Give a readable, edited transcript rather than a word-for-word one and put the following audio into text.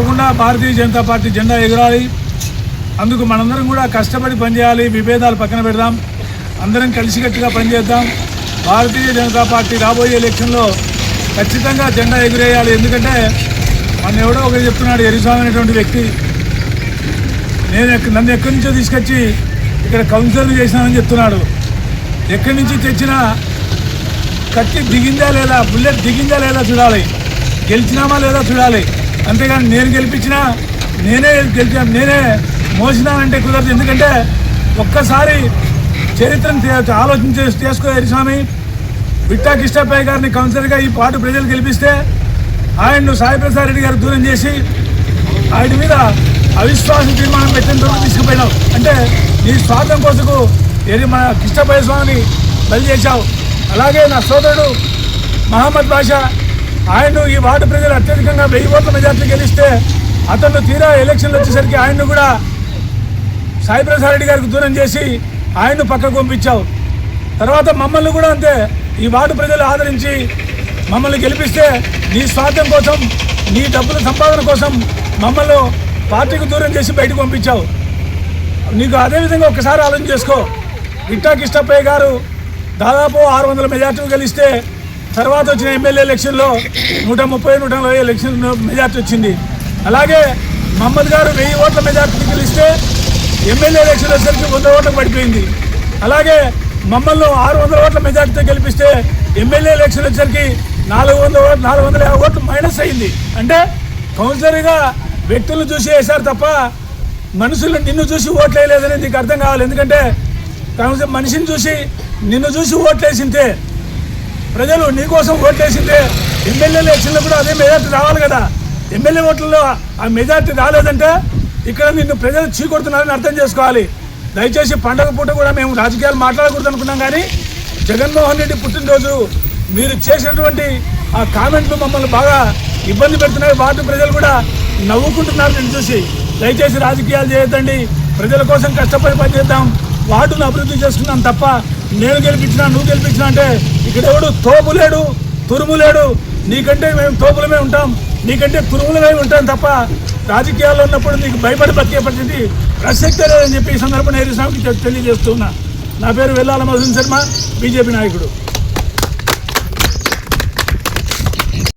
తప్పకుండా భారతీయ జనతా పార్టీ జెండా ఎగరాలి. అందుకు మనందరం కూడా కష్టపడి పనిచేయాలి. విభేదాలు పక్కన పెడదాం, అందరం కలిసికట్టుగా పనిచేద్దాం. భారతీయ జనతా పార్టీ రాబోయే ఎలక్షన్లో ఖచ్చితంగా జెండా ఎగురేయాలి. ఎందుకంటే మన ఎవడో ఒకరు చెప్తున్నాడు, ఎరిస్వామి అనేటువంటి వ్యక్తి నన్ను ఎక్కడి నుంచో తీసుకొచ్చి ఇక్కడ కౌన్సిలర్ చేసినానని చెప్తున్నాడు. ఎక్కడి నుంచి తెచ్చినా కత్తి దిగిందా లేదా, బుల్లెట్ దిగిందా లేదా చూడాలి, గెలిచినామా లేదా చూడాలి. అంతేగాని నేను గెలిపించినా నేనే మోసినానంటే కుదరదు. ఎందుకంటే ఒక్కసారి చరిత్రను ఆలోచన చేసుకో ఎరిస్వామి. విట్టా కిష్టప్పయ్య గారిని కౌన్సిలర్గా ఈ పాటు ప్రజలు గెలిపిస్తే ఆయన్ను సాయిప్రసాద్ రెడ్డి గారు దూరం చేసి ఆయన మీద అవిశ్వాస తీర్మానం పెట్టిన రోజు తీసుకుపోయినావు. అంటే నీ స్వార్థం కోసకు మన కిష్టప్పయ్య స్వామిని బలి చేశావు. అలాగే నా సోదరుడు మహమ్మద్ బాషా, ఆయన్ను ఈ వార్డు ప్రజలు అత్యధికంగా 1000 ఓట్ల మెజార్టీ గెలిస్తే అతను తీరా ఎలక్షన్లు వచ్చేసరికి ఆయన్ను కూడా సాయిప్రసాద్ రెడ్డి గారికి దూరం చేసి ఆయన్ను పక్కకు పంపించావు. తర్వాత మమ్మల్ని కూడా అంతే, ఈ వార్డు ప్రజలు ఆదరించి మమ్మల్ని గెలిపిస్తే నీ స్వార్థం కోసం, నీ డబ్బుల సంపాదన కోసం మమ్మల్ని పార్టీకి దూరం చేసి బయటకు పంపించావు. నీకు అదేవిధంగా ఒకసారి ఆలోచన చేసుకో. విట్టా కిష్టప్పయ్య గారు దాదాపు 600 మెజార్టీ గెలిస్తే తర్వాత వచ్చిన ఎమ్మెల్యే ఎలక్షన్లో 130-140 ఎలక్షన్ మెజార్టీ వచ్చింది. అలాగే మహమ్మద్ గారు 1000 ఓట్ల మెజార్టీ గెలిస్తే ఎమ్మెల్యే ఎలక్షన్ వచ్చేసరికి 100 ఓట్లకు పడిపోయింది. అలాగే మమ్మల్ని 600 ఓట్ల మెజార్టీతో గెలిపిస్తే ఎమ్మెల్యే ఎలక్షన్ వచ్చేసరికి 450 ఓట్లు మైనస్ అయింది. అంటే కౌన్సిలర్గా వ్యక్తులను చూసి వేశారు తప్ప మనుషులు నిన్ను చూసి ఓట్లు వేయలేదని నీకు అర్థం కావాలి. ఎందుకంటే కౌన్సిలర్ మనిషిని చూసి నిన్ను చూసి ఓట్లు వేసింటే, ప్రజలు నీకోసం ఓట్లు వేసింటే ఎమ్మెల్యే ఎలక్షన్లో కూడా అదే మెజార్టీ రావాలి కదా. ఎమ్మెల్యే ఓట్లలో ఆ మెజార్టీ రాలేదంటే ఇక్కడ నిన్ను ప్రజలు చీకొడుతున్నారని అర్థం చేసుకోవాలి. దయచేసి పండగ పూట కూడా మేము రాజకీయాలు మాట్లాడకూడదు అనుకున్నాం, కానీ జగన్మోహన్ రెడ్డి పుట్టినరోజు మీరు చేసినటువంటి ఆ కామెంట్లు మమ్మల్ని బాగా ఇబ్బంది పెడుతున్నాయి. వార్డు ప్రజలు కూడా నవ్వుకుంటున్నారు నేను చూసి. దయచేసి రాజకీయాలు చేయొద్దండి, ప్రజల కోసం కష్టపడి పనిచేద్దాం, వార్డును అభివృద్ధి చేసుకున్నాం తప్ప నేను గెలిపించినా నువ్వు గెలిపించినా అంటే ఇక్కడ ఎవడు తోపు లేడు, తురుము లేడు. నీకంటే మేము తోపులమే ఉంటాం, నీకంటే తురుములమే ఉంటాం తప్ప రాజకీయాల్లో ఉన్నప్పుడు నీకు భయపడి బతికే పరిస్థితి ప్రసక్తే లేదని చెప్పి ఈ సందర్భంగా ఎరిస్వామికి తెలియజేస్తున్నా. నా పేరు వెల్లాల మధుసూదన్ శర్మ, బీజేపీ నాయకుడు.